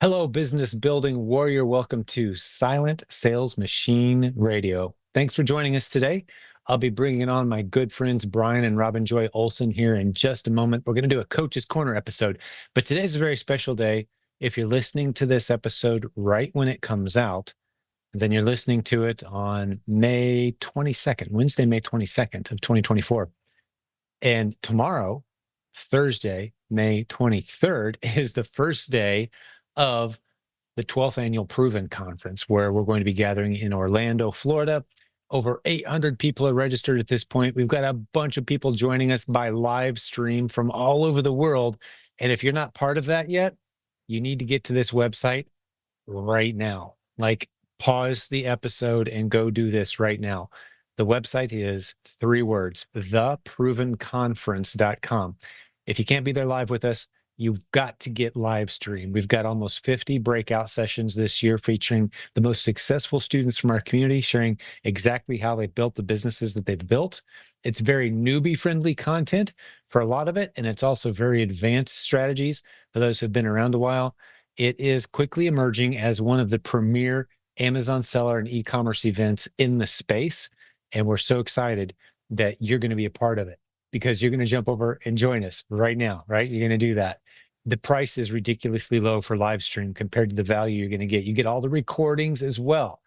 Hello, business building warrior. Welcome to Silent Sales Machine Radio. Thanks for joining us today. I'll be bringing on my good friends Brian and Robin Joy Olson here in just a moment. We're going to do a Coach's Corner episode, but today's a very special day. If you're listening to this episode right when it comes out, then you're listening to it on May 22nd, Wednesday, May 22nd of 2024. And tomorrow, Thursday, May 23rd, is the first day of the 12th annual Proven Conference, where we're going to be gathering in Orlando, Florida. Over 800 people are registered at this point. We've got a bunch of people joining us by live stream from all over the world. And if you're not part of that yet, you need to get to this website right now. Like, pause the episode and go do this right now. The website is 3 words, theprovenconference.com. If you can't be there live with us, you've got to get live stream. We've got almost 50 breakout sessions this year featuring the most successful students from our community, sharing exactly how they built the businesses that they've built. It's very newbie-friendly content for a lot of it, and it's also very advanced strategies for those who've been around a while. It is quickly emerging as one of the premier Amazon seller and e-commerce events in the space, and we're so excited that you're going to be a part of it, because you're going to jump over and join us right now, right? You're going to do that. The price is ridiculously low for live stream compared to the value you're going to get. You get all the recordings as well.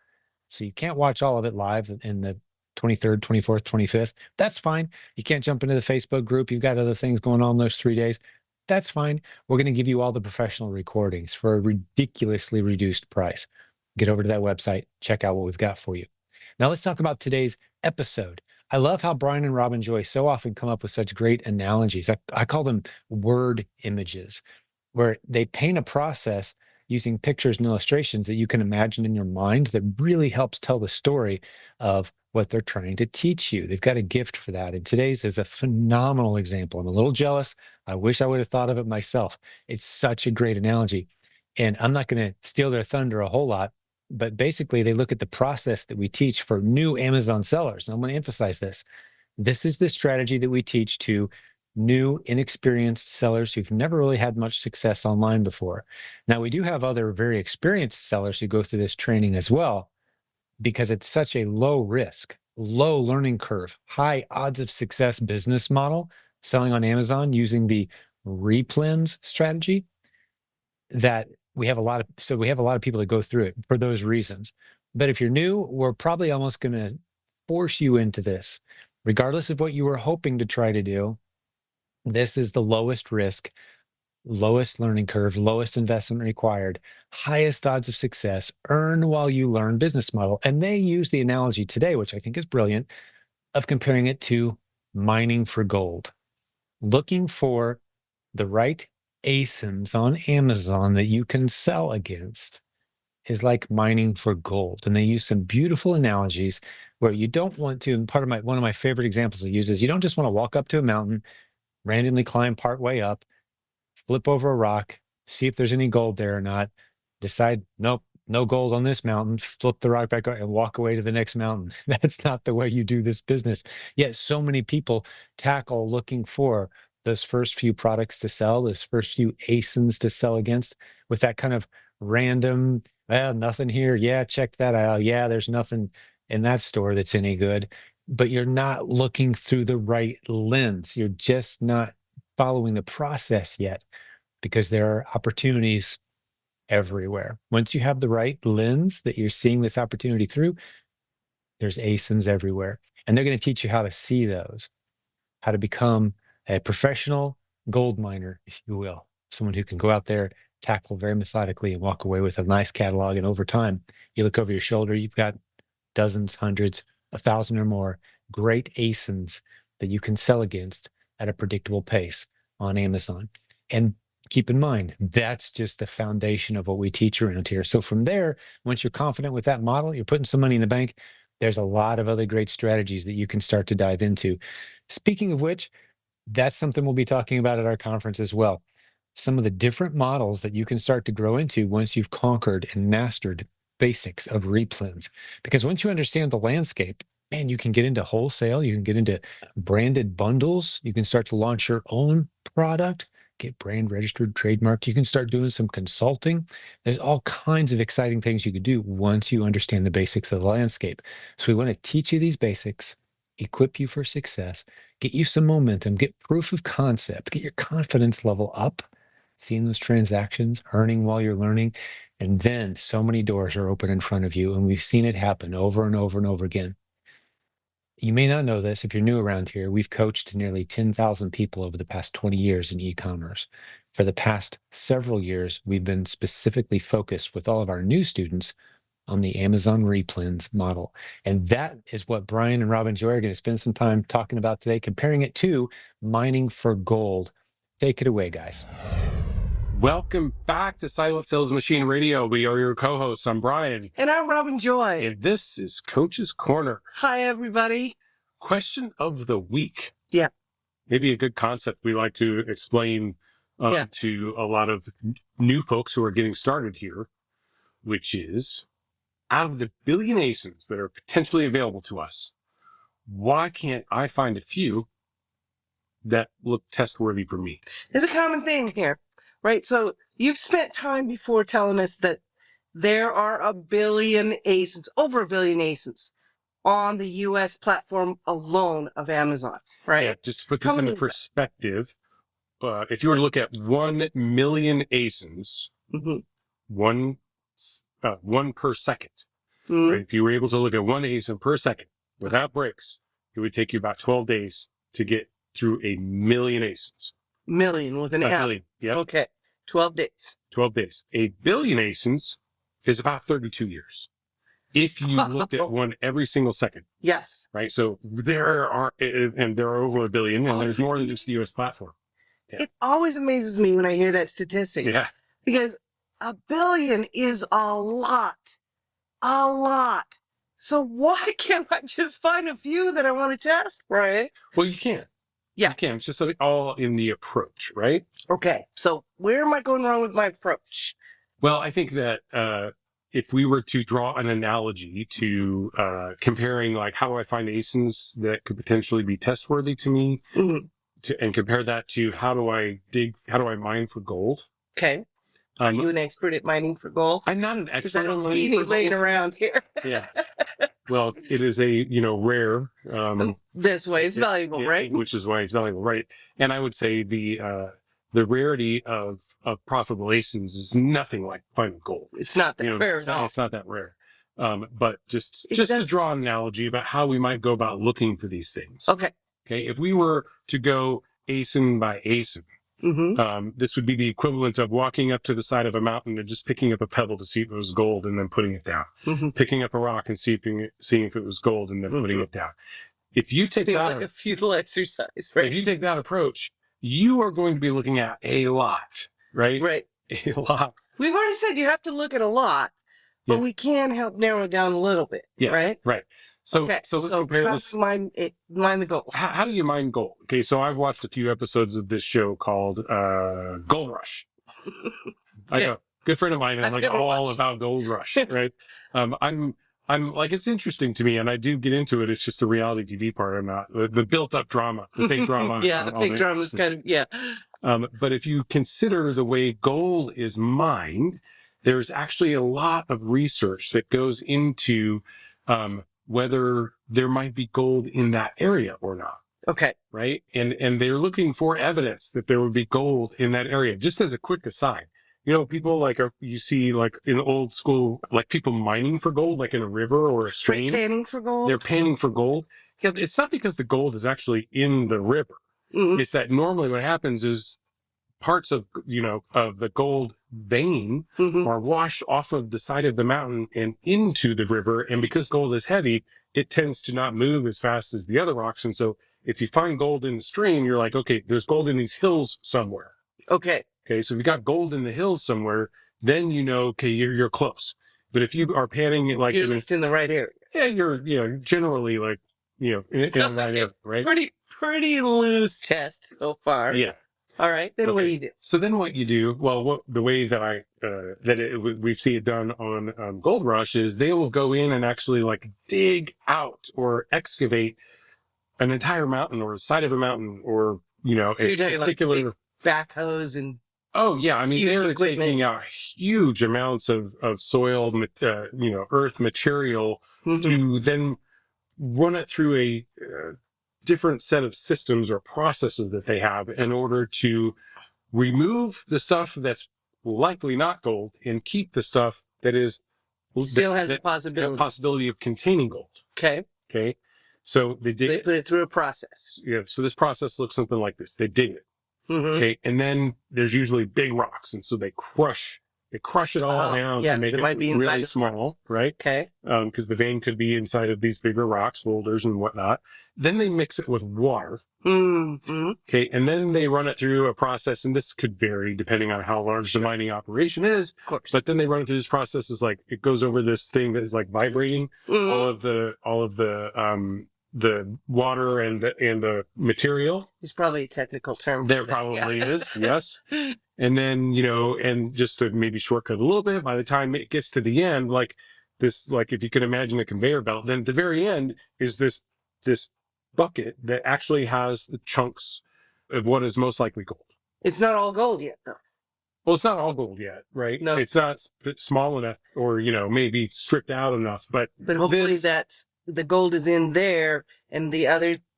So you can't watch all of it live in the 23rd, 24th, 25th. That's fine. You can't jump into the Facebook group. You've got other things going on those 3 days. That's fine. We're going to give you all the professional recordings for a ridiculously reduced price. Get over to that website, check out what we've got for you. Now let's talk about today's episode. I love how Brian and Robin Joy so often come up with such great analogies. I call them word images, where they paint a process using pictures and illustrations that you can imagine in your mind that really helps tell the story of what they're trying to teach you. They've got a gift for that. And today's is a phenomenal example. I'm a little jealous. I wish I would have thought of it myself. It's such a great analogy. And I'm not going to steal their thunder a whole lot, but basically they look at the process that we teach for new Amazon sellers. And I'm going to emphasize this. This is the strategy that we teach to new, inexperienced sellers who've never really had much success online before. Now, we do have other very experienced sellers who go through this training as well, because it's such a low risk, low learning curve, high odds of success business model, selling on Amazon using the replens strategy, that we have a lot of people that go through it for those reasons. But if you're new, we're probably almost going to force you into this. Regardless of what you were hoping to try to do, this is the lowest risk, lowest learning curve, lowest investment required, highest odds of success, earn while you learn business model. And they use the analogy today, which I think is brilliant, of comparing it to mining for gold. Looking for the right ASINs on Amazon that you can sell against is like mining for gold. And they use some beautiful analogies where you don't want to, and one of my favorite examples they use is you don't just want to walk up to a mountain, randomly climb part way up, flip over a rock, see if there's any gold there or not, decide, nope, no gold on this mountain, flip the rock back and walk away to the next mountain. That's not the way you do this business. Yet so many people tackle looking for those first few products to sell, those first few ASINs to sell against, with that kind of random, well, nothing here. Yeah, check that out. Yeah, there's nothing in that store that's any good. But you're not looking through the right lens. You're just not following the process yet, because there are opportunities everywhere. Once you have the right lens that you're seeing this opportunity through, there's ASINs everywhere. And they're going to teach you how to see those, how to become a professional gold miner, if you will, someone who can go out there, tackle very methodically, and walk away with a nice catalog. And over time, you look over your shoulder, you've got dozens, hundreds, 1,000 or more great ASINs that you can sell against at a predictable pace on Amazon. And keep in mind, that's just the foundation of what we teach around here. So from there, once you're confident with that model, you're putting some money in the bank, there's a lot of other great strategies that you can start to dive into. Speaking of which, that's something we'll be talking about at our conference as well. Some of the different models that you can start to grow into once you've conquered and mastered basics of replens. Because once you understand the landscape, man, you can get into wholesale, you can get into branded bundles, you can start to launch your own product, get brand registered, trademarked. You can start doing some consulting. There's all kinds of exciting things you could do once you understand the basics of the landscape. So we want to teach you these basics, equip you for success, get you some momentum, get proof of concept, get your confidence level up, seeing those transactions, earning while you're learning. And then so many doors are open in front of you. And we've seen it happen over and over and over again. You may not know this if you're new around here. We've coached nearly 10,000 people over the past 20 years in e-commerce. For the past several years, we've been specifically focused with all of our new students on the Amazon replens model. And that is what Brian and Robin Joy are going to spend some time talking about today, comparing it to mining for gold. Take it away, guys. Welcome back to Silent Sales Machine Radio. We are your co-hosts. I'm Brian. And I'm Robin Joy. And this is Coach's Corner. Hi, everybody. Question of the week. Yeah. Maybe a good concept we like to explain to a lot of new folks who are getting started here, which is, out of the billion ASINs that are potentially available to us, why can't I find a few that look test-worthy for me? There's a common thing here, right? So you've spent time before telling us that there are a billion ASINs, over a billion ASINs on the U.S. platform alone of Amazon, right? Yeah, just to put this into perspective, if you were to look at 1 million ASINs, one per second, right? If you were able to look at one ASIN per second without breaks, it would take you about 12 days to get through a million ASINs. Million with an M. Million, yeah. Okay, 12 days. 12 days. A billion ASINs is about 32 years. If you looked at one every single second. Yes. Right? So there are over a billion, and there's more than just the U.S. platform. Yeah. It always amazes me when I hear that statistic. Yeah. Because a billion is a lot. A lot. So why can't I just find a few that I want to test, right? Well, you can. Yeah. You can. It's just all in the approach, right? Okay. So where am I going wrong with my approach? Well, I think that if we were to draw an analogy to comparing, like, how do I find ASINs that could potentially be test-worthy to me, and compare that to how do I mine for gold? Okay. Are you an expert at mining for gold? I'm not an expert. Because I don't see any laying around here. Yeah. Well, it is a, rare. This way it's valuable, right? Which is why it's valuable, right? And I would say the rarity of profitable ASINs is nothing like finding gold. It's not that rare at all. It's not that rare. But just to draw an analogy about how we might go about looking for these things. Okay. Okay. If we were to go ASIN by ASIN, this would be the equivalent of walking up to the side of a mountain and just picking up a pebble to see if it was gold and then putting it down. Picking up a rock and seeing if it was gold and then putting it down. If you take that, like a futile exercise, right? If you take that approach, you are going to be looking at a lot, right? Right. A lot. We've already said you have to look at a lot, but we can help narrow it down a little bit, right? Right. So let's compare this. Mine the gold. How do you mine gold? Okay, so I've watched a few episodes of this show called Gold Rush. I know, good friend of mine is like all about Gold Rush, right? I'm like, it's interesting to me, and I do get into it. It's just the reality TV part. I'm not the built-up drama, the fake drama. The fake drama is kind of But if you consider the way gold is mined, there's actually a lot of research that goes into whether there might be gold in that area or not. Okay. Right? And they're looking for evidence that there would be gold in that area. Just as a quick aside, people you see like in old school, like people mining for gold, like in a river or a stream. Panning for gold? They're panning for gold. Yeah, it's not because the gold is actually in the river. It's that normally what happens is parts of the gold vein are washed off of the side of the mountain and into the river. And because gold is heavy, it tends to not move as fast as the other rocks. And so if you find gold in the stream, you're like, okay, there's gold in these hills somewhere. Okay. Okay. So if you got gold in the hills somewhere, then okay, you're close. But if you are panning it like you're just in the right area. Yeah, you're generally like, in the right area, right? Pretty loose test so far. Yeah. All right, then what do you do? So then what you do, well, the way that we see it done on Gold Rush is they will go in and actually like dig out or excavate an entire mountain or a side of a mountain or, a particular... backhoes and Oh yeah, I mean huge they're equipment. taking out huge amounts of soil, earth material Mhm. to then run it through a different set of systems or processes that they have in order to remove the stuff that's likely not gold and keep the stuff that is Still has a that possibility. of containing gold. Okay. Okay, so they They dig. put it through a process. Yeah, so this process looks something like this. They dig it. Mm-hmm. Okay, and then there's usually big rocks, and so they crush it all down yeah, to make it it might be inside really the small, right? Okay. Because the vein could be inside of these bigger rocks, boulders, and whatnot. Then they mix it with water. Mm-hmm. Okay, and then they run it through a process, and this could vary depending on how large the mining operation is. Of course. But then they run it through this process. Is like it goes over this thing that is like vibrating Mhm. all of the water and the material. It's probably a technical term. There for that, probably yeah. is, yes. And then, and just to maybe shortcut a little bit, by the time it gets to the end, like this, like if you can imagine a conveyor belt, then at the very end is this bucket that actually has the chunks of what is most likely gold. It's not all gold yet, though. Well, it's not all gold yet, right? No. It's not small enough or, maybe stripped out enough, but But hopefully this, the gold is in there, and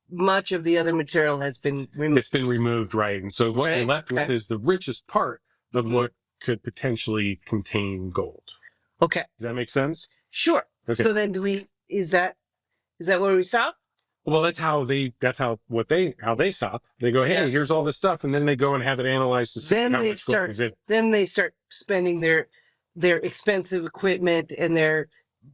much of the other material has been removed. it's been removed, right? And so what Okay, you're left with okay. is the richest part of what could potentially contain gold. Okay. Does that make sense? Sure. Okay. So then is that where we stop? Well, how they stop. They go, hey, Yeah. here's all this stuff. And then they go and have it analyzed to see Then how they much gold is in. Then they start spending their expensive equipment and their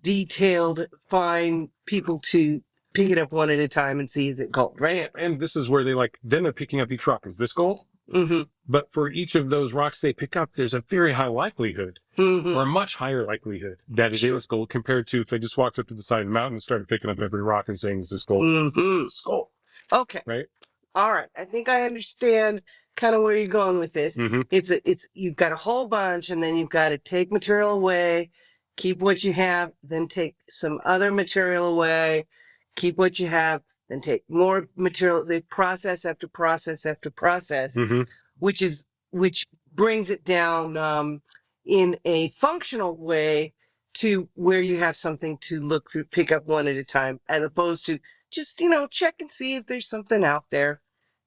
detailed, fine people to pick it up one at a time and see is it gold, right? And this is where then they're picking up each rock. Is this gold? Mm-hmm. But for each of those rocks they pick up, there's a very high likelihood Mm-hmm. or a much higher likelihood that it is gold compared to if they just walked up to the side of the mountain and started picking up every rock and saying, is this gold? Mm-hmm. It's gold, Okay. right? All right. I think I understand kind of where you're going with this. Mm-hmm. It's you've got a whole bunch, and then you've got to take material away, keep what you have, then take some other material away, keep what you have, then take more material. They process after process after process, Mm-hmm. which brings it down in a functional way to where you have something to look through, pick up one at a time, as opposed to just check and see if there's something out there,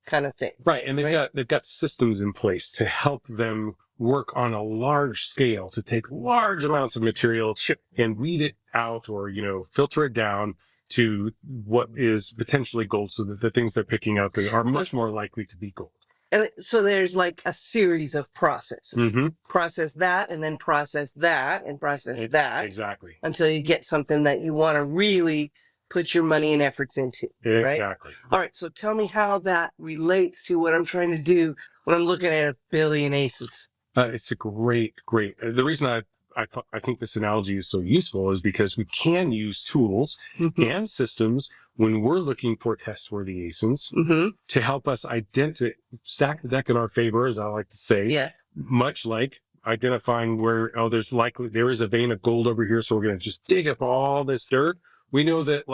kind of thing. Right, and they've got systems in place to help them work on a large scale to take large amounts of material and weed it out or filter it down to what is potentially gold, so that the things they're picking up are much more likely to be gold. And so there's like a series of processes. Mm-hmm. Process that, and then process that, and process that, Exactly. until you get something that you want to really put your money and efforts into. Right? Exactly. All right, so tell me how that relates to what I'm trying to do when I'm looking at a billion aces. It's a great. The reason I think this analogy is so useful is because we can use tools and systems when we're looking for test-worthy ASINs Mm-hmm. to help us stack the deck in our favor, as I like to say. Yeah. Much like identifying where, there is a vein of gold over here, so we're going to just dig up all this dirt. We know that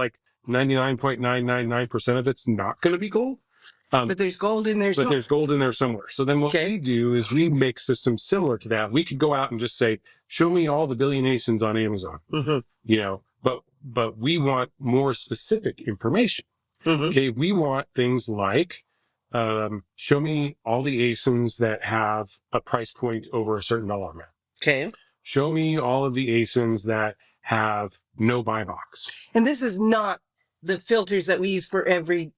99.999% of it's not going to be gold. But there's gold in there. But there's gold in there somewhere. So then what we do is we make systems similar to that. We could go out and just say, show me all the billion ASINs on Amazon, Mm-hmm. but we want more specific information. Mm-hmm. Okay. We want things like, show me all the ASINs that have a price point over a certain dollar amount. Okay. Show me all of the ASINs that have no buy box. And this is not the filters that we use for every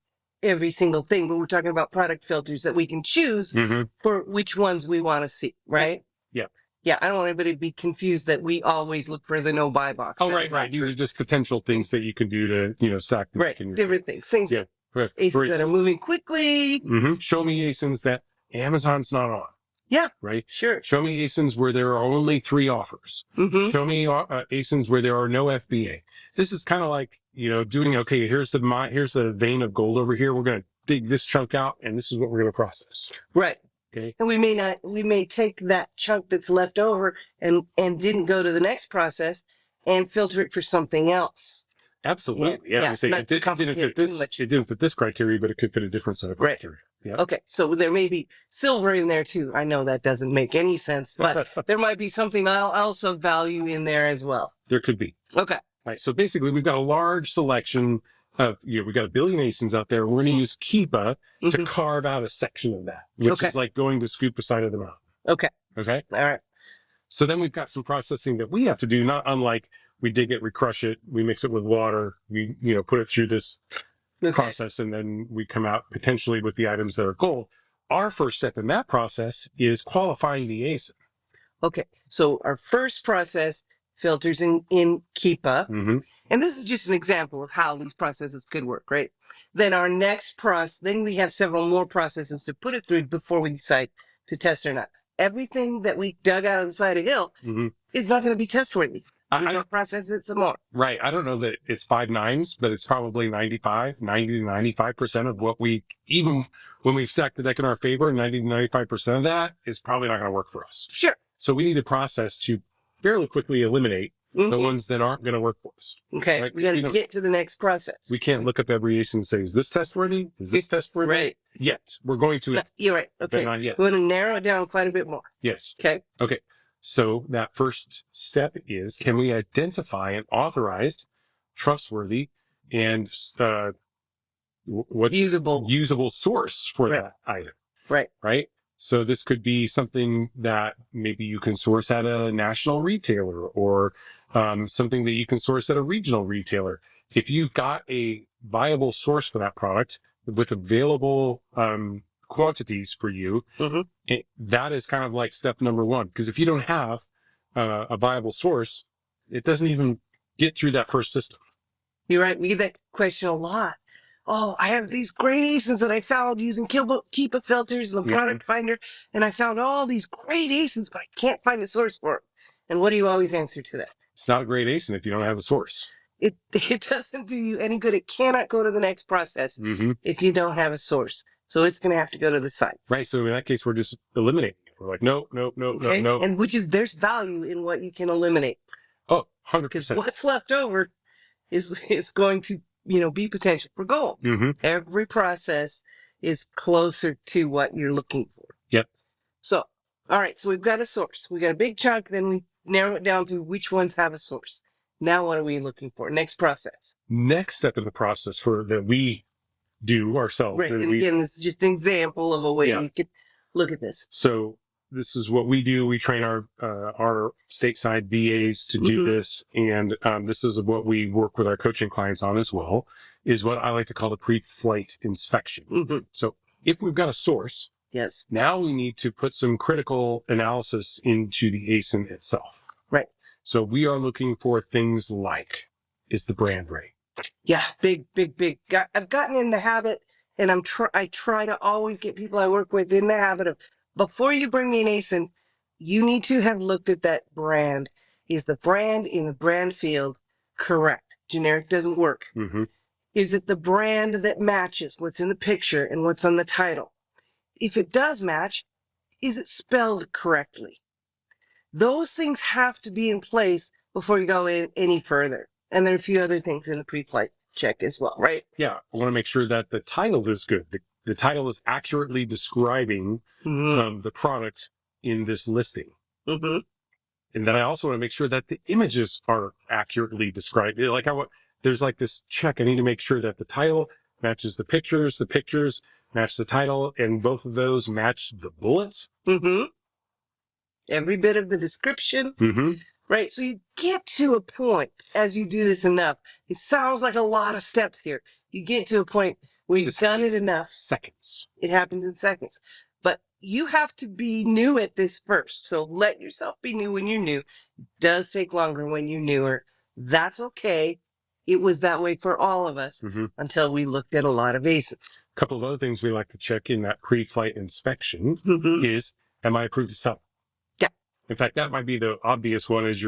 single thing, but we're talking about product filters that we can choose for which ones we want to see, right? Yeah. Yeah, I don't want anybody to be confused that we always look for the no buy box. Oh, That's right. not These true. are just potential things that you can do to stack the deck in your Different things. Things Yeah. Correct. ASINs that are moving quickly. Show me ASINs that Amazon's not on. Yeah. Right? Sure. Show me ASINs where there are only 3 offers. Mm-hmm. Show me ASINs where there are no FBA. This is kind of like, doing, okay, here's the vein of gold over here. We're going to dig this chunk out, and this is what we're going to process. Right. Okay. And we may take that chunk that's left over and didn't go to the next process and filter it for something else. Absolutely. Yeah, We say not it didn't complicate fit it too this. much. It didn't fit this criteria, but it could fit a different set of Right. criteria. Yep. Okay, so there may be silver in there too. I know that doesn't make any sense, but there might be something else of value in there as well. There could be. Okay. Right. So basically, we've got a large selection of, we've got 1 billion ASINs out there. We're going to use Keepa to Mhm. carve out a section of that, which Okay. is like going to scoop a side of the mountain. Okay. Okay. All right. So then we've got some processing that we have to do, not unlike we dig it, we crush it, we mix it with water, we, put it through this Okay. process, and then we come out potentially with the items that are gold. Our first step in that process is qualifying the ASIN. Okay. So our first process filters in Keepa. Mm-hmm. And this is just an example of how these processes could work, right? Then our next process, then we have several more processes to put it through before we decide to test or not. Everything that we dug out of the side of the hill Mm-hmm. is not going to be test-worthy. I We're going don't, to process it some more. right. I don't know that it's 5 nines, but it's probably 90 to 95% of what even when we've stacked the deck in our favor, 90 to 95% of that is probably not going to work for us. Sure. So we need a process to fairly quickly eliminate the Mhm. ones that aren't going to work for us. Okay. Right. We got We to don't- get to the next process. We can't look up every ASIN and say, is this testworthy? Is this testworthy? Right. Yet. We're going to, No, you're right. but Okay. not yet. We're going to narrow it down quite a bit more. Yes. Okay. Okay. So that first step is, can we identify an authorized, trustworthy, and what Usable. usable source for Right. that item? Right. Right. So this could be something that maybe you can source at a national retailer, or something that you can source at a regional retailer. If you've got a viable source for that product with available quantities for you, Mhm. that is kind of like step number one. Because if you don't have a viable source, it doesn't even get through that first system. You're right. We get that question a lot. Oh, I have these great ASINs that I found using Keepa filters and the Yeah. product finder, and I found all these great ASINs, but I can't find a source for them. And what do you always answer to that? It's not a great ASIN if you don't have a source. It doesn't do you any good. It cannot go to the next process Mm-hmm. if you don't have a source. So it's going to have to go to the side. Right. So in that case, we're just eliminating it. We're like, no. Okay. And there's value in what you can eliminate, Oh, because 100%. what's left over is going to, be potential for gold. Mm-hmm. Every process is closer to what you're looking for. Yep. So, all right. So we've got a source. We got a big chunk. Then we narrow it down to which ones have a source. Now, what are we looking for? Next process. Next step in the process that we do ourselves. Right. and And we- again, this is just an example of a way Yeah. you could look at this. So this is what we do. We train our stateside VAs to do Mhm. this. And this is what we work with our coaching clients on as well, is what I like to call the pre-flight inspection. Mhm. So if we've got a source, Yes. now we need to put some critical analysis into the ASIN itself. Right. So we are looking for things like, is the brand right? Yeah. Big. I've gotten in the habit, and I try to always get people I work with in the habit of, before you bring me an ASIN, you need to have looked at that brand. Is the brand in the brand field correct? Generic doesn't work. Mm-hmm. Is it the brand that matches what's in the picture and what's on the title? If it does match, is it spelled correctly? Those things have to be in place before you go in any further. And there are a few other things in the pre-flight check as well, right? Yeah. I want to make sure that the title is good. The title is accurately describing Mm-hmm. the product in this listing. Mm-hmm. And then I also want to make sure that the images are accurately described. There's like this check. I need to make sure that the title matches the pictures match the title, and both of those match the bullets. Mm-hmm. Every bit of the description, Mm-hmm. right? So you get to a point, as you do this enough, it sounds like a lot of steps here. You get to a point where you've done it enough. Seconds. It happens in seconds. But you have to be new at this first. So let yourself be new when you're new. It does take longer when you're newer. That's okay. It was that way for all of us Mm-hmm. until we looked at a lot of ASINs. A couple of other things we like to check in that pre-flight inspection Mm-hmm. is, am I approved to sell? Yeah. In fact, that might be the obvious one as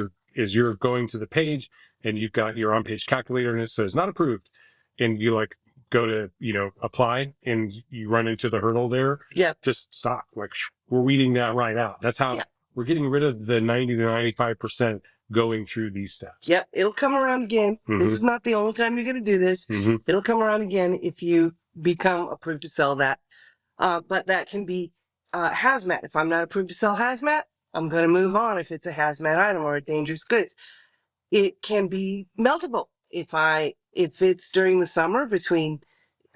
you're going to the page and you've got your on-page calculator and it says not approved. And you go to, apply and you run into the hurdle there. Yeah. Just stop. We're weeding that right out. That's how Yeah. we're getting rid of the 90 to 95% going through these steps. Yep. It'll come around again. Mhm. This is not the only time you're going to do this. Mm-hmm. It'll come around again if you become approved to sell that. But that can be hazmat. If I'm not approved to sell hazmat, I'm going to move on if it's a hazmat item or a dangerous goods. It can be meltable. If it's during the summer between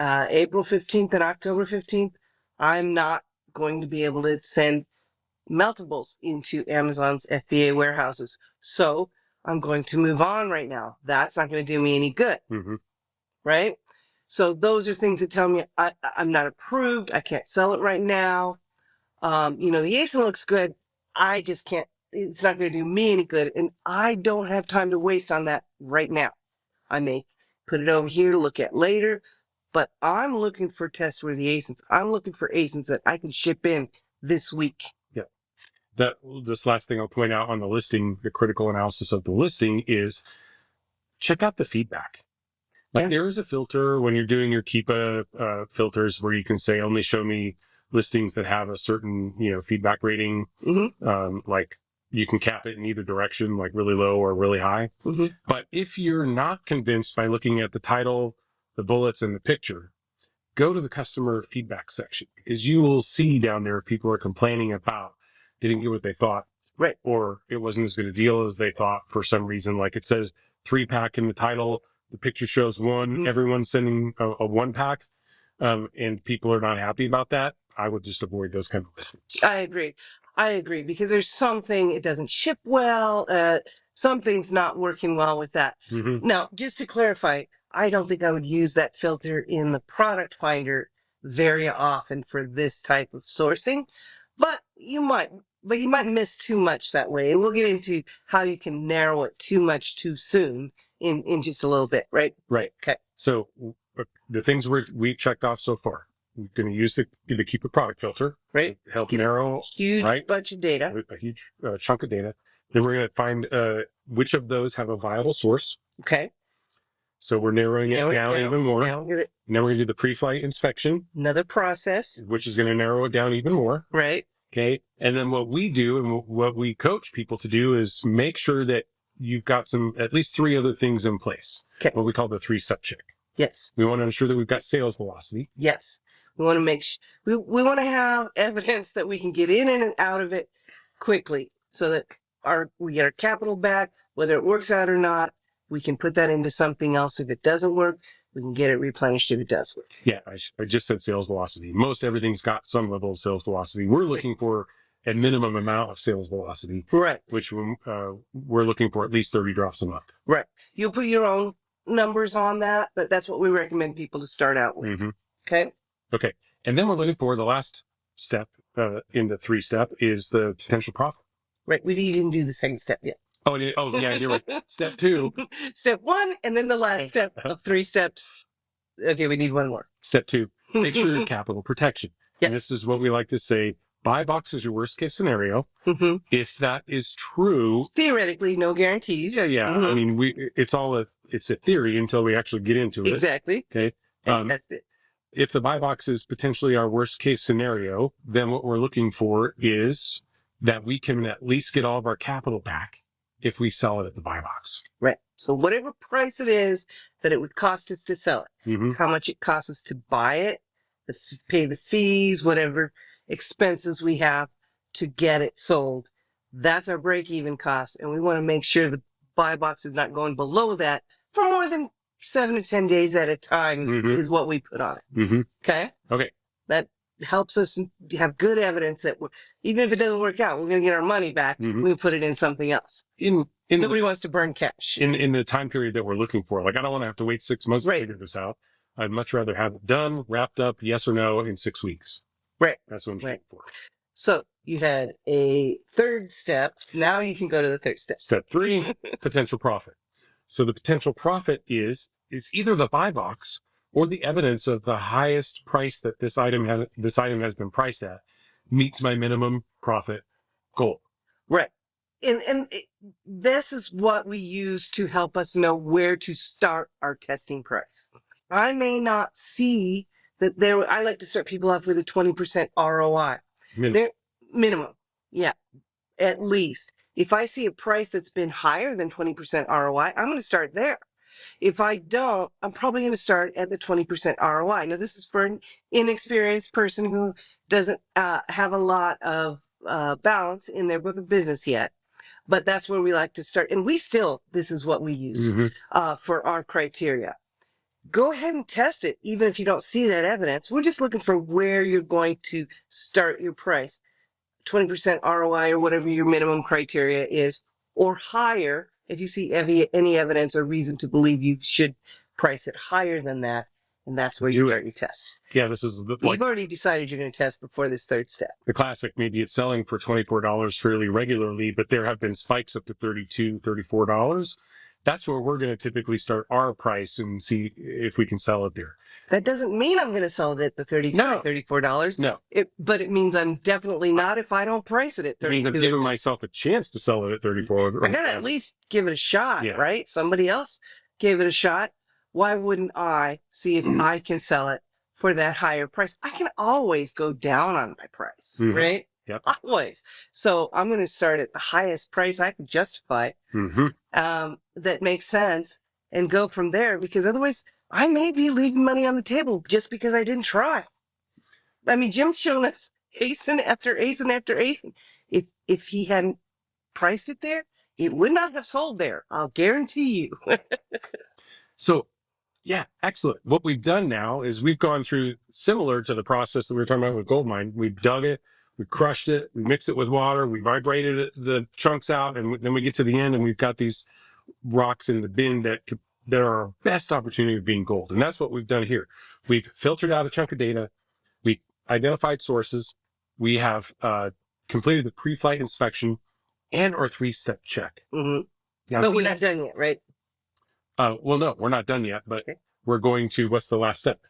April 15th and October 15th, I'm not going to be able to send meltables into Amazon's FBA warehouses. So I'm going to move on right now. That's not going to do me any good, right? So those are things that tell me I'm not approved. I can't sell it right now. The ASIN looks good. I just can't. It's not going to do me any good, and I don't have time to waste on that right now. I may put it over here to look at later, but I'm looking for test-worthy ASINs. I'm looking for ASINs that I can ship in this week. Yeah. This last thing I'll point out on the listing, the critical analysis of the listing is check out the feedback. Like there is a filter when you're doing your Keepa filters where you can say only show me listings that have a certain, feedback rating. Like you can cap it in either direction, like really low or really high. But if you're not convinced by looking at the title, the bullets, and the picture, go to the customer feedback section, because you will see down there if people are complaining about they didn't get what they thought. Right. Or it wasn't as good a deal as they thought for some reason. Like it says 3-pack in the title. The picture shows one. Everyone's sending a 1-pack, and people are not happy about that. I would just avoid those kind of listings. I agree because there's something, it doesn't ship well. Something's not working well with that. Now, just to clarify, I don't think I would use that filter in the product finder very often for this type of sourcing, but you might miss too much that way. And we'll get into how you can narrow it too much too soon in just a little bit, right? Right. Okay. So the things we've checked off so far, we're going to use the Keepa product filter. Right. Help narrow. Huge bunch of data. A huge chunk of data. Then we're going to find which of those have a viable source. Okay. So we're narrowing it down even more. Now we're going to do the pre-flight inspection. Another process. Which is going to narrow it down even more. Right. Okay. And then what we do and what we coach people to do is make sure that you've got at least 3 other things in place. Okay. What we call the 3-step check. Yes. We want to ensure that we've got sales velocity. Yes. We want to make we want to have evidence that we can get in and out of it quickly so that we get our capital back, whether it works out or not. We can put that into something else. If it doesn't work, we can get it replenished if it does work. Yeah, I just said sales velocity. Most everything's got some level of sales velocity. We're looking for a minimum amount of sales velocity. Right. Which we're looking for at least 30 drops a month. Right. You'll put your own numbers on that, but that's what we recommend people to start out with. Okay. Okay. And then we're looking for the last step in the 3-step is the potential profit. Right. We didn't do the second step yet. Oh, yeah, you're right. Step 2. Step 1, and then the last step of 3 steps. Okay, we need one more. Step 2, make sure your capital protection. Yes. And this is what we like to say, buy box is your worst case scenario. If that is true. Theoretically, no guarantees. Yeah. I mean, it's a theory until we actually get into it. Exactly. Okay. That's it. If the buy box is potentially our worst case scenario, then what we're looking for is that we can at least get all of our capital back if we sell it at the buy box. Right. So whatever price it is that it would cost us to sell it, how much it costs us to buy it, pay the fees, whatever expenses we have to get it sold, that's our break-even cost. And we want to make sure the buy box is not going below that for more than 7 to 10 days at a time is what we put on it. Okay? Okay. That helps us have good evidence that even if it doesn't work out, we're going to get our money back. We put it in something else. Nobody wants to burn cash. In the time period that we're looking for. Like, I don't want to have to wait 6 months to figure this out. I'd much rather have it done, wrapped up, yes or no, in 6 weeks. Right. That's what I'm shooting for. So you had a 3rd step. Now you can go to the 3rd step. Step 3, potential profit. So the potential profit is either the buy box or the evidence of the highest price that this item has been priced at meets my minimum profit goal. Right. This is what we use to help us know where to start our testing price. I may not see that I like to start people off with a 20% ROI. Minimum. Yeah. At least. If I see a price that's been higher than 20% ROI, I'm going to start there. If I don't, I'm probably going to start at the 20% ROI. Now, this is for an inexperienced person who doesn't have a lot of balance in their book of business yet. But that's where we like to start. And this is what we use for our criteria. Go ahead and test it, even if you don't see that evidence. We're just looking for where you're going to start your price. 20% ROI or whatever your minimum criteria is, or higher if you see any evidence or reason to believe you should price it higher than that. And that's where you start your test. Yeah, this is like You've already decided you're going to test before this third step. the classic. Maybe it's selling for $24 fairly regularly, but there have been spikes up to $32, $34. That's where we're going to typically start our price and see if we can sell it there. That doesn't mean I'm going to sell it at the $32, No. $34. No, But it means I'm definitely not if I don't price it at I mean, I'm $32. giving myself a chance to sell it at 34. I gotta at least give it a shot, Yeah. right? Somebody else gave it a shot. Why wouldn't I see if I can sell it for that higher price? I can always go down on my price, Mhm. right? Yep. Always. So I'm going to start at the highest price I can justify, Mm-hmm. that makes sense, and go from there, because otherwise I may be leaving money on the table just because I didn't try. I mean, Jim's shown us ASIN after ASIN after ASIN. If he hadn't priced it there, it would not have sold there. I'll guarantee you. So, yeah, excellent. What we've done now is we've gone through similar to the process that we were talking about with Goldmine. We've dug it, we crushed it, we mixed it with water, we vibrated the chunks out, and then we get to the end and we've got these rocks in the bin that are our best opportunity of being gold. And that's what we've done here. We've filtered out a chunk of data. We identified sources. We have completed the pre-flight inspection and our 3-step check. hmm Now, But we're not done yet, right? well, no, we're not done yet, but Okay. we're going to, what's the last step?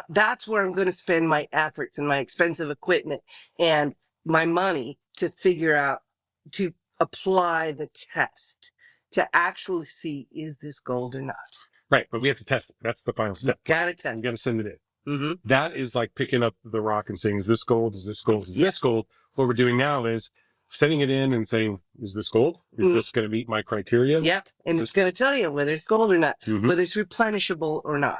That's where I'm going to spend my efforts and my expensive equipment and my money to figure out, to apply the test to actually see, is this gold or not? Right, but we have to test it. That's the final step. Gotta You test. got to send it in. Mm-hmm. That is like picking up the rock and saying, is this gold? Is this gold? Is this gold? What we're doing now is sending it in and saying, is this gold? Is this going to meet my criteria? Yep. And it's going to tell you whether it's gold or not, Mhm. whether it's replenishable or not,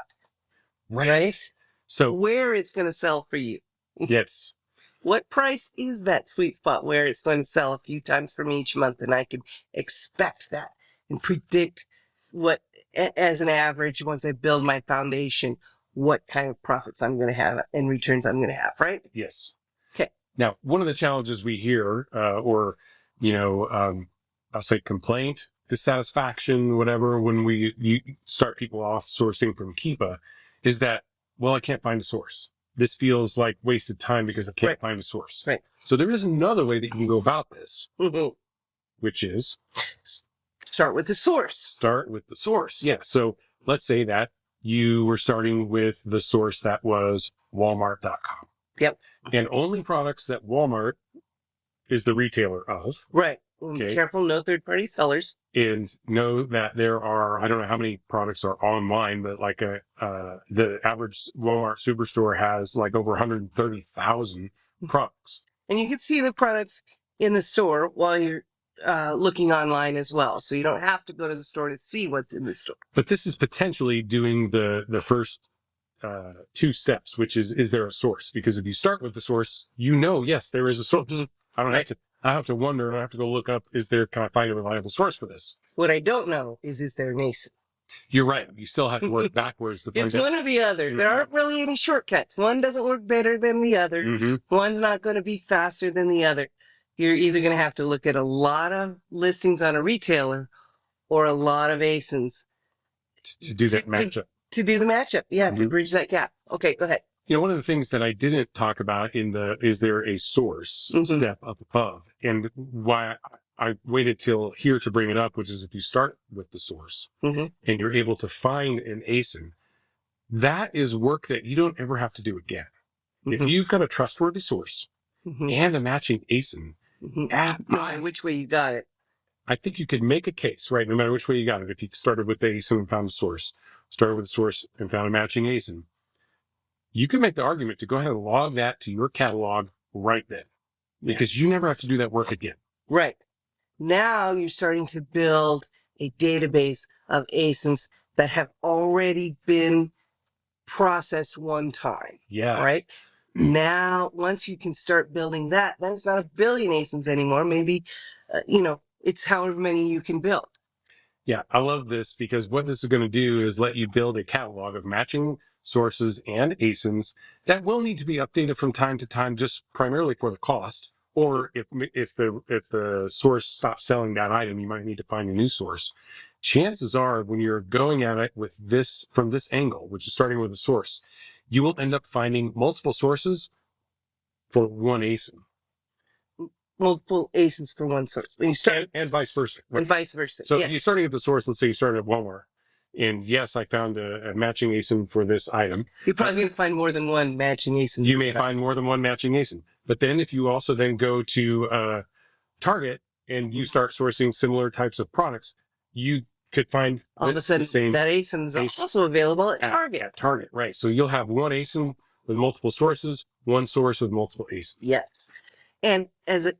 Right. right? So, Where it's going to sell for you. yes. What price is that sweet spot where it's going to sell a few times for me each month? And I can expect that and predict what, as an average, once I build my foundation, what kind of profits I'm going to have and returns I'm going to have, right? Yes. Okay. Now, one of the challenges we hear, I'll say complaint, dissatisfaction, whatever, when you start people off sourcing from Keepa, is that, well, I can't find a source. This feels like wasted time because I can't Right. find a source. Right. So there is another way that you can go about this, Mm-hmm. which is Start with the source. start with the source. Yeah. So let's say that you were starting with the source that was Walmart.com. Yep. And only products that Walmart is the retailer of, Right. Okay. Careful, no third-party sellers. and know that there are, I don't know how many products are online, but like the average Walmart superstore has like over 130,000 products. And you can see the products in the store while you're looking online as well. So you don't have to go to the store to see what's in the store. But this is potentially doing the first 2 steps, which is there a source? Because if you start with the source, yes, there is a source. Mhm. I have to wonder, and I have to go look up, can I find a reliable source for this? What I don't know is there an ASIN? You're right. You still have to work backwards to find It's out. one or the other. There aren't really any shortcuts. One doesn't work better than the other. Mhm. One's not going to be faster than the other. You're either going to have to look at a lot of listings on a retailer or a lot of ASINs To do that matchup. to do the matchup. Yeah, to Mhm. bridge that gap. Okay, go ahead. One of the things that I didn't talk about is there a source Mhm. step up above? And why I waited till here to bring it up, which is if you start with the source Mhm. and you're able to find an ASIN, that is work that you don't ever have to do again. If Mhm. you've got a trustworthy source Mhm. and a matching ASIN, Mhm. No matter which way you got it. I think you could make a case, right? No matter which way you got it. If you started with the ASIN and found a source, started with a source and found a matching ASIN, you could make the argument to go ahead and log that to your catalog right then, because you never have to do that work again. Right. Now you're starting to build a database of ASINs that have already been processed one time. Yeah. Right? Now, once you can start building that, then it's not a billion ASINs anymore. Maybe, it's however many you can build. Yeah, I love this because what this is going to do is let you build a catalog of matching sources and ASINs that will need to be updated from time to time, just primarily for the cost. Or if the source stops selling that item, you might need to find a new source. Chances are, when you're going at it with this from this angle, which is starting with a source, you will end up finding multiple sources for one ASIN, Multiple ASINs for one source. When you start, and vice versa. Right? and vice versa. So yes. you're starting at the source. Let's say you started at Walmart, and yes, I found a matching ASIN for this item. You're probably going to find more than one matching ASIN. You may find more than one matching ASIN. But then if you also then go to Target and you start sourcing similar types of products, you could find all of a sudden the same that ASIN is ASIN also available at Target. At Target, right? So you'll have one ASIN with multiple sources, one source with multiple ASINs. Yes. And as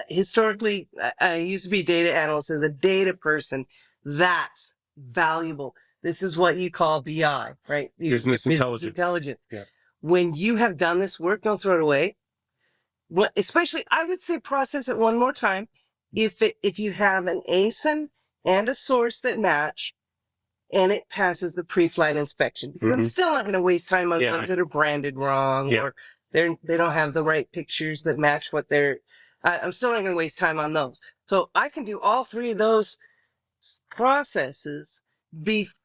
historically, I used to be data analyst. As a data person, that's valuable. This is what you call BI, right? Business intelligence. Yeah. When you have done this work, don't throw it away. Especially, I would say process it one more time. If you have an ASIN and a source that match, and it passes the pre-flight inspection, because I'm still not going to waste time on ones that are branded wrong or they don't have the right pictures that match what they're. I'm still not going to waste time on those. So I can do all three of those processes,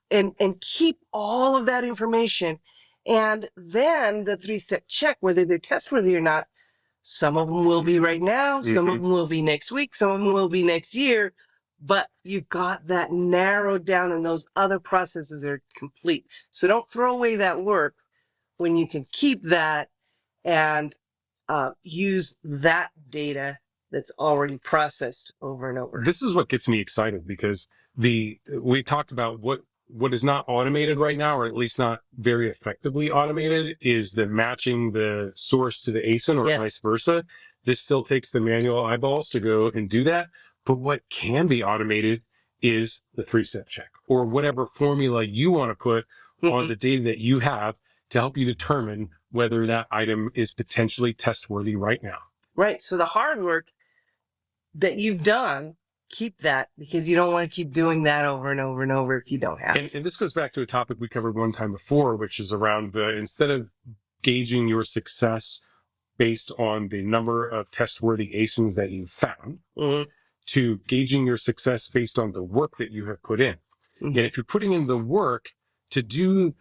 and keep all of that information, and then the 3-step check whether they're testworthy or not. Some of them will be right now, some of them will be next week, some of them will be next year, but you've got that narrowed down and those other processes are complete. So don't throw away that work when you can keep that and use that data that's already processed over and over. This is what gets me excited because we talked about what is not automated right now, or at least not very effectively automated, is the matching the source to the ASIN or vice versa. This still takes the manual eyeballs to go and do that. But what can be automated is the 3-step check or whatever formula you want to put on the data that you have to help you determine whether that item is potentially test worthy right now. Right. So the hard work that you've done, keep that, because you don't want to keep doing that over and over and over if you don't have and this goes back to a topic we covered one time before, which is around instead of gauging your success based on the number of test-worthy ASINs that you've found, to gauging your success based on the work that you have put in. And if you're putting in the work to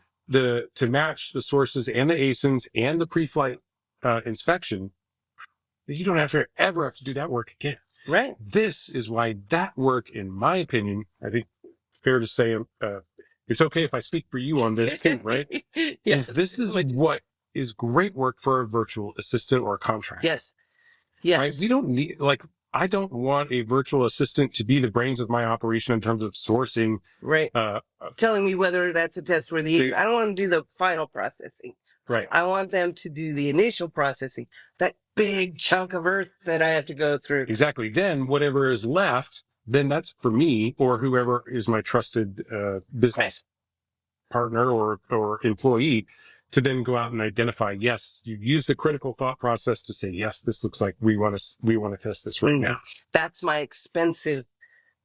match the sources and the ASINs and the pre-flight inspection, you don't ever have to do that work again. Right. This is why that work, in my opinion, I think fair to say, it's okay if I speak for you on this too, right? Yes. This is what is great work for a virtual assistant or a contractor. Yes. Yes. Right? We don't need, I don't want a virtual assistant to be the brains of my operation in terms of sourcing. Right. Telling me whether that's a test worthy. I don't want to do the final processing. Right. I want them to do the initial processing, that big chunk of earth that I have to go through. Exactly. Then whatever is left, then that's for me or whoever is my trusted business partner or employee to then go out and identify, yes, you use the critical thought process to say, yes, this looks like we want to test this right now. That's my expensive,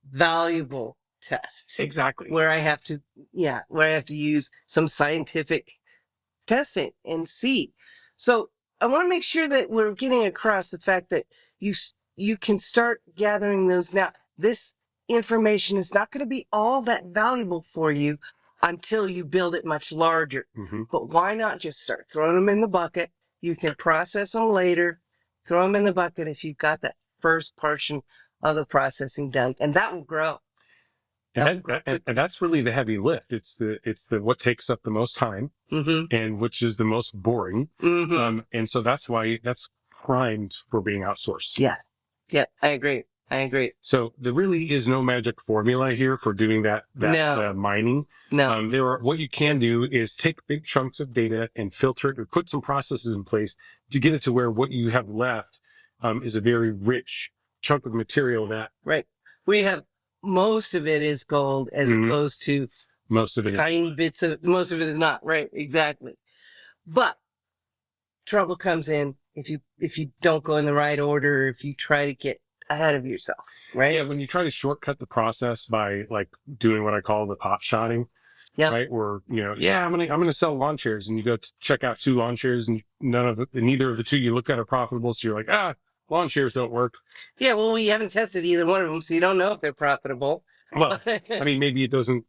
valuable test. Exactly. Where I have to use some scientific testing and see. So I want to make sure that we're getting across the fact that you can start gathering those now. This information is not going to be all that valuable for you until you build it much larger. But why not just start throwing them in the bucket? You can process them later, throw them in the bucket if you've got that first portion of the processing done, and that will grow. And that's really the heavy lift. It's the what takes up the most time and which is the most boring. And so that's why that's primed for being outsourced. Yeah, I agree. So there really is no magic formula here for doing that mining. No. What you can do is take big chunks of data and filter it or put some processes in place to get it to where what you have left is a very rich chunk of material that. Right. We have most of it is gold as Mhm. opposed to Most of it. tiny bits of, most of it is not, right? Exactly. But trouble comes in if you don't go in the right order, if you try to get ahead of yourself, right? Yeah, when you try to shortcut the process by like doing what I call the pot shotting, Yeah. right? Or I'm gonna sell lawn chairs, and you go check out 2 lawn chairs, and neither of the 2 you looked at are profitable, so you're like, lawn chairs don't work. Yeah, well, we haven't tested either one of them, so you don't know if they're profitable. Well, I mean, maybe it doesn't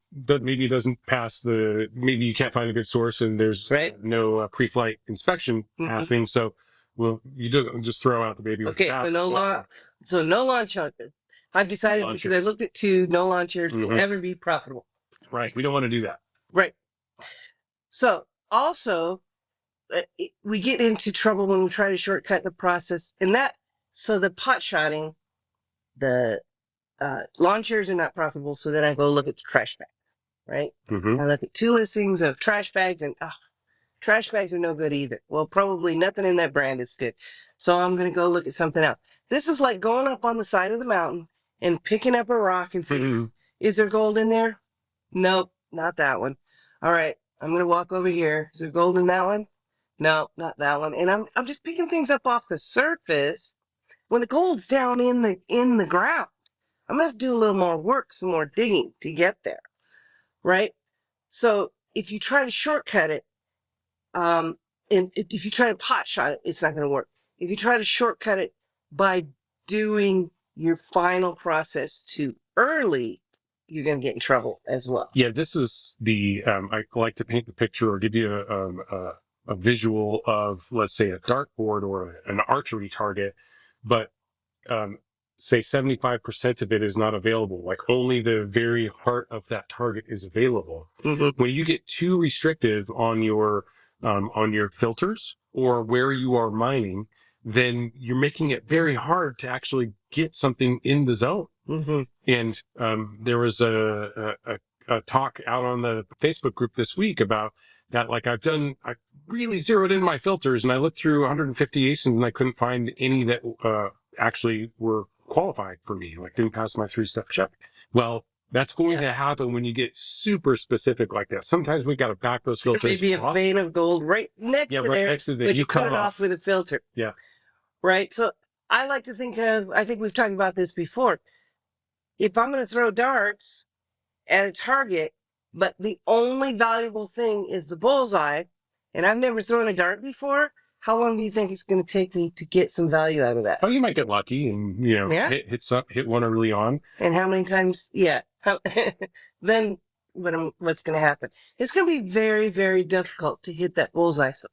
pass the. Maybe you can't find a good source, and there's Right. no pre-flight inspection Mhm. happening. So, well, you do just throw out the baby with Okay, the bath. so no lawn chairs. I've decided Lawn because I chairs. looked at 2, no lawn chairs will Mhm. ever be profitable. Right. We don't want to do that. Right. So also, we get into trouble when we try to shortcut the process, and so the pot shotting, the lawn chairs are not profitable. So then I go look at the trash bag, right? Mm-hmm. I look at 2 listings of trash bags, and trash bags are no good either. Well, probably nothing in that brand is good. So I'm going to go look at something else. This is like going up on the side of the mountain and picking up a rock and saying, Mm-hmm. is there gold in there? Nope, not that one. All right, I'm going to walk over here. Is there gold in that one? No, not that one. And I'm just picking things up off the surface when the gold's down in the ground. I'm going to have to do a little more work, some more digging to get there, right? So if you try to shortcut it, and if you try to pot shot it, it's not going to work. If you try to shortcut it by doing your final process too early, you're going to get in trouble as well. Yeah, this is the. I like to paint the picture or give you a visual of, let's say, a dartboard or an archery target, but say 75% of it is not available. Like only the very heart of that target is available. Mm-hmm. When you get too restrictive on your filters or where you are mining, then you're making it very hard to actually get something in the zone. Mm-hmm. And there was a talk out on the Facebook group this week about that. Like I really zeroed in my filters, and I looked through 150 ASINs, and I couldn't find any that actually were qualified for me, like didn't pass my 3-step check. Well, that's going to happen when you get super specific like that. Sometimes we got to back those There filters may be a off. vein of gold right next to Right there, next to the, but you cut cut it off with a filter. Yeah. Right. So I like to think of, I think we've talked about this before. If I'm going to throw darts at a target, but the only valuable thing is the bullseye, and I've never thrown a dart before, how long do you think it's going to take me to get some value out of that? Oh, you might get lucky and, Yeah. hit one early on. And how many times? Yeah. Then what's going to happen? It's going to be very, very difficult to hit that bullseye. So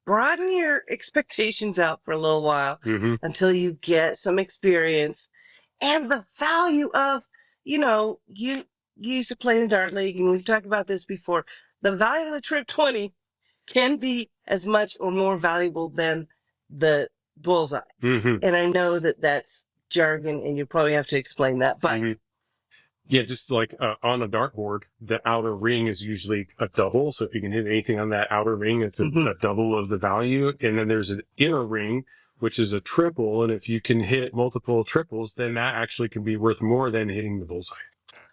broaden your expectations out for a little while Mm-hmm. until you get some experience and the value of, you used to play in a dart league, and we've talked about this before. The value of the Trip 20 can be as much or more valuable than the bullseye. Mm-hmm. And I know that that's jargon, and you probably have to explain that, but Mhm. Yeah, just like on a dartboard, the outer ring is usually a double. So if you can hit anything on that outer ring, it's Mhm. a double of the value. And then there's an inner ring, which is a triple. And if you can hit multiple triples, then that actually can be worth more than hitting the bullseye.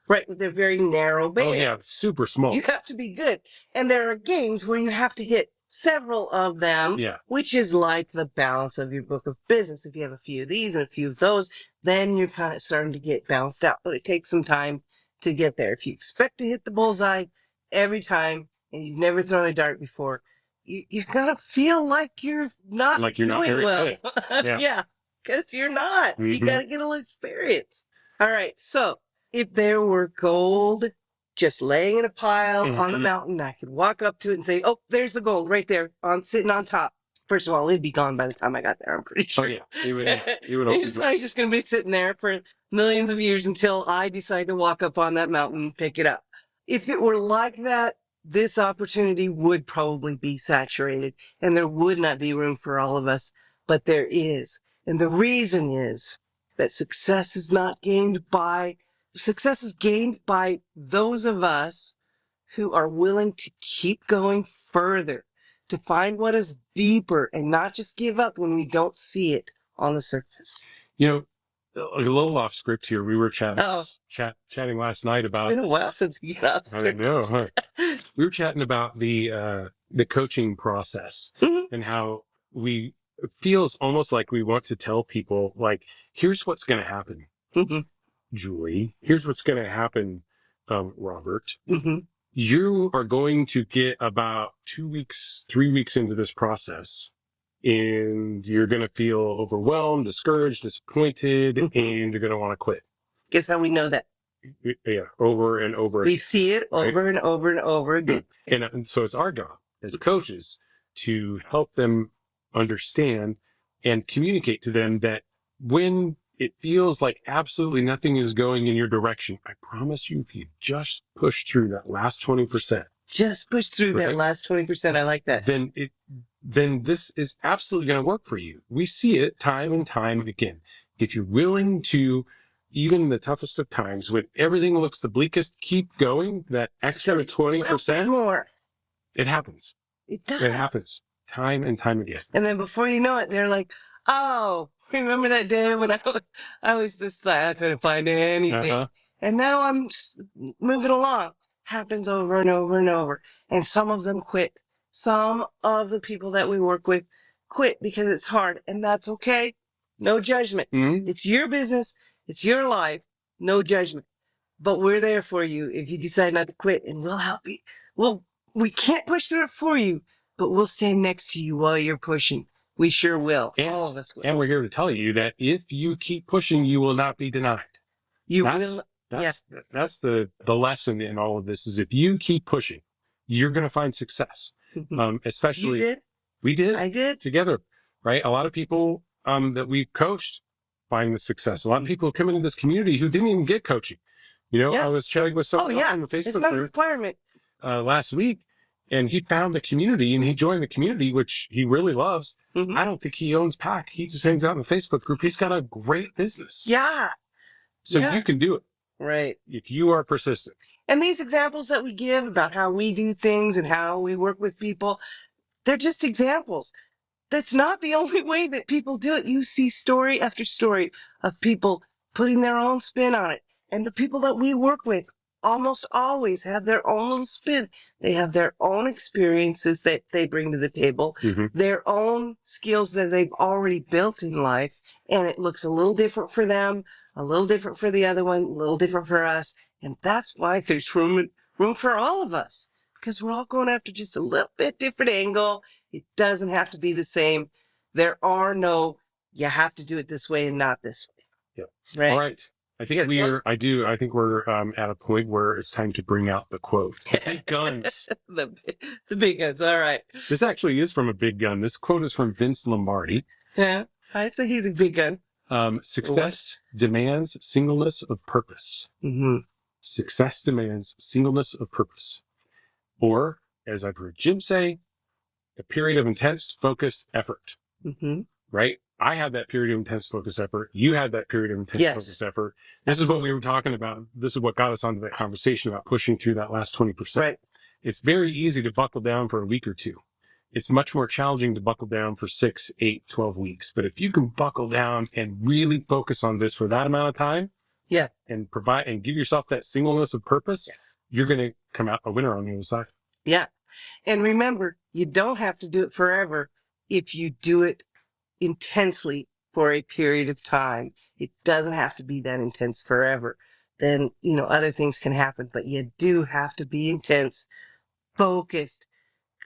right, with their very narrow band. Oh, yeah, it's super small. You have to be good. And there are games where you have to hit several of them, Yeah. which is like the balance of your book of business. If you have a few of these and a few of those, then you're kind of starting to get balanced out. But it takes some time to get there. If you expect to hit the bullseye every time and you've never thrown a dart before, you're going to feel like you're not Like you're not doing very well. good. Yeah. Because you're not. You Mhm. got to get a little experience. All right. So if there were gold just laying in a pile on the Mhm. mountain, I could walk up to it and say, oh, there's the gold right there sitting on top. First of all, it'd be gone by the time I got there, I'm pretty Oh, sure. yeah. It would It's not just going to be sitting there for millions of years until I decide to walk up on that mountain and pick it up. If it were like that, this opportunity would probably be saturated and there would not be room for all of us, but there is. And the reason is that success is gained by those of us who are willing to keep going further, to find what is deeper and not just give up when we don't see it on the surface. a little off script here. We were Oh. chatting last night about. Been a while since you got up. I don't know, huh? We were chatting about the coaching process Mhm. and how it feels almost like we want to tell people, like, here's what's going to happen, Mhm. Julie. Here's what's going to happen, Robert. Mhm. You are going to get about 2 weeks, 3 weeks into this process, and you're going to feel overwhelmed, discouraged, disappointed, Mhm. and you're going to want to quit. Guess how we know that? Yeah, over and over We again. see it Right. over and over and over again. And so it's our job as coaches to help them understand and communicate to them that when it feels like absolutely nothing is going in your direction, I promise you, if you just push through that last 20%, Just push through that Right. last 20%. I like that. then this is absolutely going to work for you. We see it time and time again. If you're willing to, even in the toughest of times, when everything looks the bleakest, keep going, that extra 20%, More. it happens. It does. It happens time and time again. And then before you know it, they're like, oh, remember that day when I was this, like, I couldn't find anything. Uh-huh. And now I'm just moving along. Happens over and over and over. And some of them quit. Some of the people that we work with quit because it's hard. And that's okay. No judgment. Mhm. It's your business. It's your life. No judgment. But we're there for you if you decide not to quit, and we'll help you. Well, we can't push through it for you, but we'll stand next to you while you're pushing. We sure will. All of us will. And we're here to tell you that if you keep pushing, you will not be denied. You That's- will. That's the lesson in all of this, is if you keep pushing, you're going to find success. You Especially did. we did I did. together, right? A lot of people that we coached find the success. A lot of people come into this community who didn't even get coaching. You know, Yeah. I was chatting with Oh, someone yeah. on the It's Facebook not a group requirement. last week, and he found the community and he joined the community, which he really loves. Mhm. I don't think he owns Pack. He just hangs out in the Facebook group. He's got a great business. Yeah. So yeah. you can do it Right. if you are persistent. And these examples that we give about how we do things and how we work with people, they're just examples. That's not the only way that people do it. You see story after story of people putting their own spin on it. And the people that we work with almost always have their own little spin. They have their own experiences that they bring to the table, Mhm. their own skills that they've already built in life. And it looks a little different for them, a little different for the other one, a little different for us. And that's why there's room for all of us, because we're all going after just a little bit different angle. It doesn't have to be the same. There are no, you have to do it this way and not this way. Yep. Right. All right. I think I think we're at a point where it's time to bring out the quote. The big guns. the big guns. All right. This actually is from a big gun. This quote is from Vince Lombardi. Yeah. I'd say he's a big gun. Success demands singleness of purpose. Mm-hmm. Success demands singleness of purpose. Or, as I've heard Jim say, a period of intense, focused effort. Mm-hmm. Right? I had that period of intense, focused effort. You had that period of intense, Yes. focused effort. This is what we were talking about. This is what got us onto that conversation about pushing through that last 20%. Right. It's very easy to buckle down for a week or two. It's much more challenging to buckle down for 6, 8, 12 weeks. But if you can buckle down and really focus on this for that amount of time, Yeah. and provide and give yourself that singleness of purpose, Yes. you're going to come out a winner on the other side. Yeah. And remember, you don't have to do it forever if you do it intensely for a period of time. It doesn't have to be that intense forever. Then, other things can happen, but you do have to be intense, focused,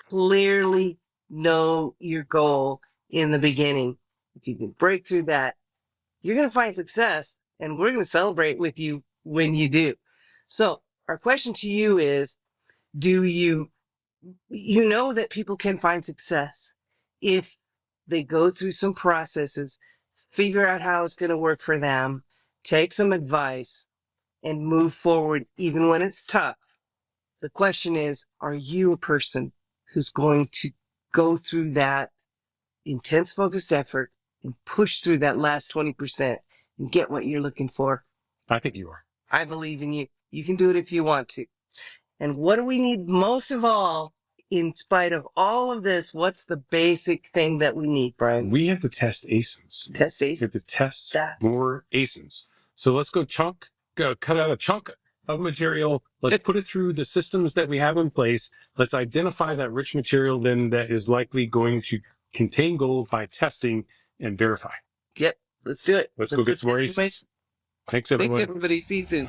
clearly know your goal in the beginning. If you can break through that, you're going to find success, and we're going to celebrate with you when you do. So our question to you is, do you know that people can find success if they go through some processes, figure out how it's going to work for them, take some advice, and move forward even when it's tough. The question is, are you a person who's going to go through that intense focused effort and push through that last 20% and get what you're looking for? I think you are. I believe in you. You can do it if you want to. And what do we need most of all in spite of all of this, what's the basic thing that we need, Brian? We have to test ASINs. Test We ASINs. have to test That's- more ASINs. So let's go cut out a chunk of material. Let's put it through the systems that we have in place. Let's identify that rich material then that is likely going to contain gold by testing and verify. Yep, let's do it. Let's go get some more ASINs. Thanks, everyone. Thanks, everybody. See you soon.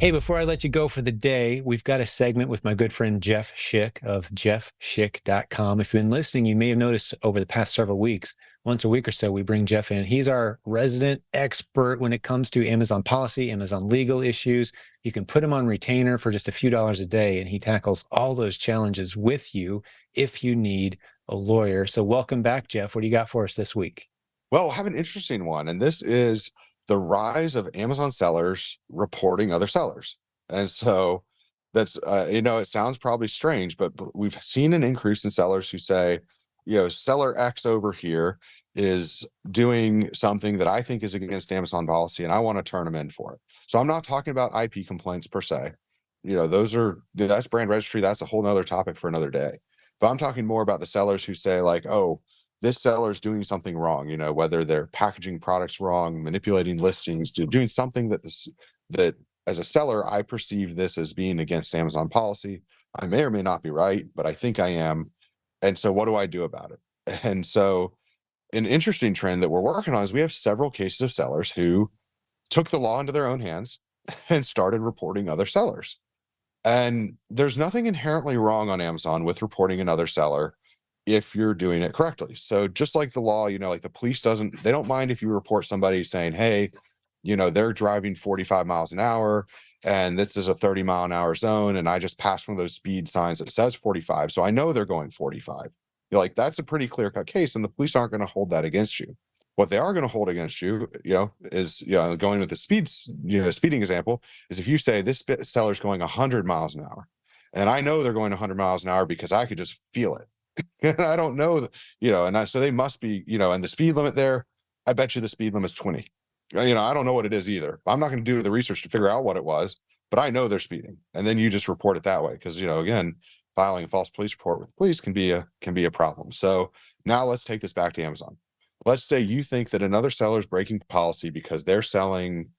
Hey, before I let you go for the day, we've got a segment with my good friend Jeff Schick of jeffschick.com. If you've been listening, you may have noticed over the past several weeks, once a week or so, we bring Jeff in. He's our resident expert when it comes to Amazon policy, Amazon legal issues. You can put him on retainer for just a few dollars a day, and he tackles all those challenges with you if you need a lawyer. So welcome back, Jeff. What do you got for us this week? Well, I have an interesting one, and this is the rise of Amazon sellers reporting other sellers. And so that's, it sounds probably strange, but we've seen an increase in sellers who say, seller X over here is doing something that I think is against Amazon policy, and I want to turn them in for it. So I'm not talking about IP complaints per se. That's brand registry. That's a whole nother topic for another day. But I'm talking more about the sellers who say like, oh, this seller is doing something wrong, whether they're packaging products wrong, manipulating listings, doing something that as a seller, I perceive this as being against Amazon policy. I may or may not be right, but I think I am. And so what do I do about it? And so an interesting trend that we're working on is we have several cases of sellers who took the law into their own hands and started reporting other sellers. And there's nothing inherently wrong on Amazon with reporting another seller if you're doing it correctly. So just like the law, like the police they don't mind if you report somebody saying, hey, they're driving 45 miles an hour and this is a 30-mile-an-hour zone. And I just passed one of those speed signs that says 45. So I know they're going 45. You're like, that's a pretty clear-cut case. And the police aren't going to hold that against you. What they are going to hold against you, is going with the speeding example, is if you say this seller's going 100 miles an hour and I know they're going 100 miles an hour because I could just feel it. And I don't know, so they must be, and the speed limit there, I bet you the speed limit is 20. I don't know what it is either. I'm not going to do the research to figure out what it was, but I know they're speeding. And then you just report it that way. Cause again, filing a false police report with police can be a problem. So now let's take this back to Amazon. Let's say you think that another seller is breaking policy because they're selling,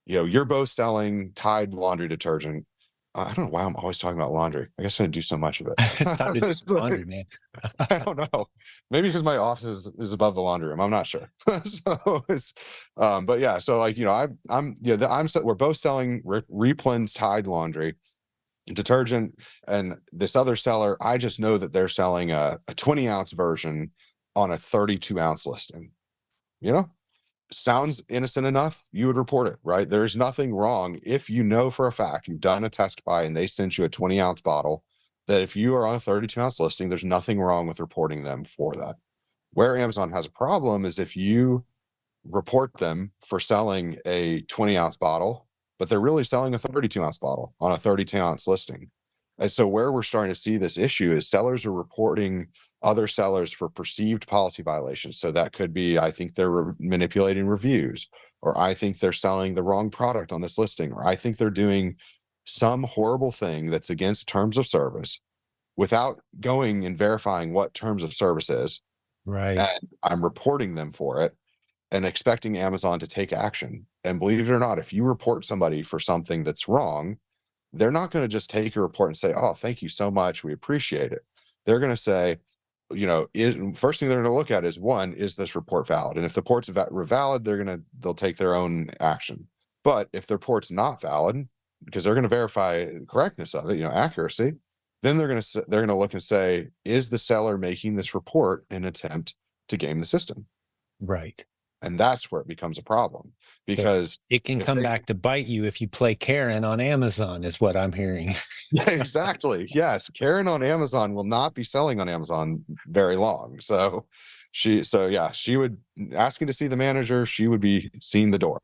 you're both selling Tide laundry detergent. I don't know why I'm always talking about laundry. I guess I do so much of it. Time to do laundry, man. I don't know. Maybe because my office is above the laundry room. I'm not sure. So it's, but yeah. So like, we're both selling Replen's Tide laundry detergent, and this other seller, I just know that they're selling a 20-ounce version on a 32-ounce listing. Sounds innocent enough, you would report it, right? There's nothing wrong if you know for a fact you've done a test buy and they sent you a 20-ounce bottle, that if you are on a 32-ounce listing, there's nothing wrong with reporting them for that. Where Amazon has a problem is if you report them for selling a 20-ounce bottle, but they're really selling a 32-ounce bottle on a 32-ounce listing. And so where we're starting to see this issue is sellers are reporting other sellers for perceived policy violations. So that could be, I think they're manipulating reviews, or I think they're selling the wrong product on this listing, or I think they're doing some horrible thing that's against terms of service without going and verifying what terms of service is. Right. And I'm reporting them for it and expecting Amazon to take action. And believe it or not, if you report somebody for something that's wrong, they're not going to just take your report and say, oh, thank you so much, we appreciate it. They're going to say, first thing they're going to look at is, one, is this report valid? And if the report's valid, they'll take their own action. But if the report's not valid, because they're going to verify the correctness of it, accuracy, then they're going to look and say, is the seller making this report in an attempt to game the system? Right. And that's where it becomes a problem, because it can come back to bite you if you play Karen on Amazon, is what I'm hearing. Yeah, exactly. Yes. Karen on Amazon will not be selling on Amazon very long. So she would, asking to see the manager, she would be seeing the door.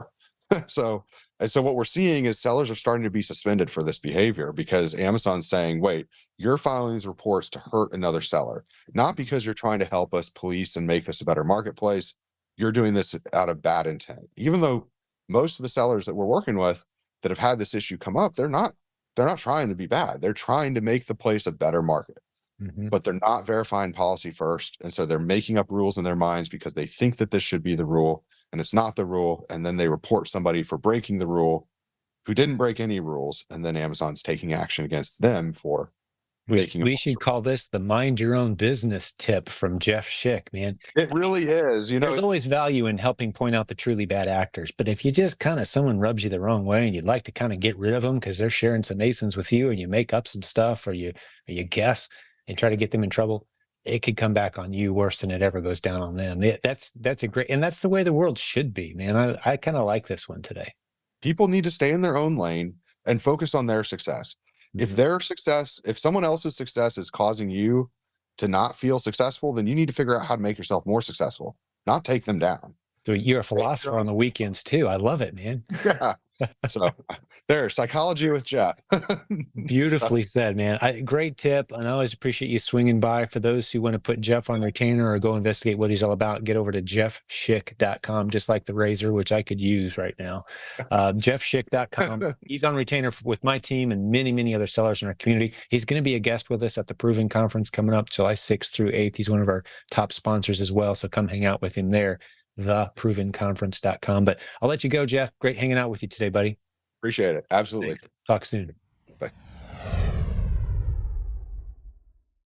So what we're seeing is sellers are starting to be suspended for this behavior, because Amazon's saying, wait, you're filing these reports to hurt another seller, not because you're trying to help us police and make this a better marketplace. You're doing this out of bad intent. Even though most of the sellers that we're working with that have had this issue come up, they're not trying to be bad. They're trying to make the place a better market. Mhm. but they're not verifying policy first. And so they're making up rules in their minds because they think that this should be the rule and it's not the rule. And then they report somebody for breaking the rule who didn't break any rules. And then Amazon's taking action against them for making We should call this the mind your own business tip from Jeff Schick, man. It really is. You There's know, always value in helping point out the truly bad actors. But if you just kind of someone rubs you the wrong way and you'd like to kind of get rid of them because they're sharing some ASINs with you and you make up some stuff or you guess and try to get them in trouble, it could come back on you worse than it ever goes down on them. That's a great, and that's the way the world should be, man. I kind of like this one today. people need to stay in their own lane and focus on their success. If Mhm. their success, if someone else's success is causing you to not feel successful, then you need to figure out how to make yourself more successful, not take them down. So you're a philosopher on the weekends too. I love it, man. Yeah. So there, psychology with Jeff. Beautifully said, man. Great tip. And I always appreciate you swinging by. For those who want to put Jeff on retainer or go investigate what he's all about, get over to jeffschick.com, just like the razor, which I could use right now. Jeffschick.com. He's on retainer with my team and many, many other sellers in our community. He's going to be a guest with us at the Proven Conference coming up July 6th through 8th. He's one of our top sponsors as well. So come hang out with him there, theprovenconference.com. But I'll let you go, Jeff. Great hanging out with you today, buddy. Appreciate it. Absolutely. Talk soon. Bye.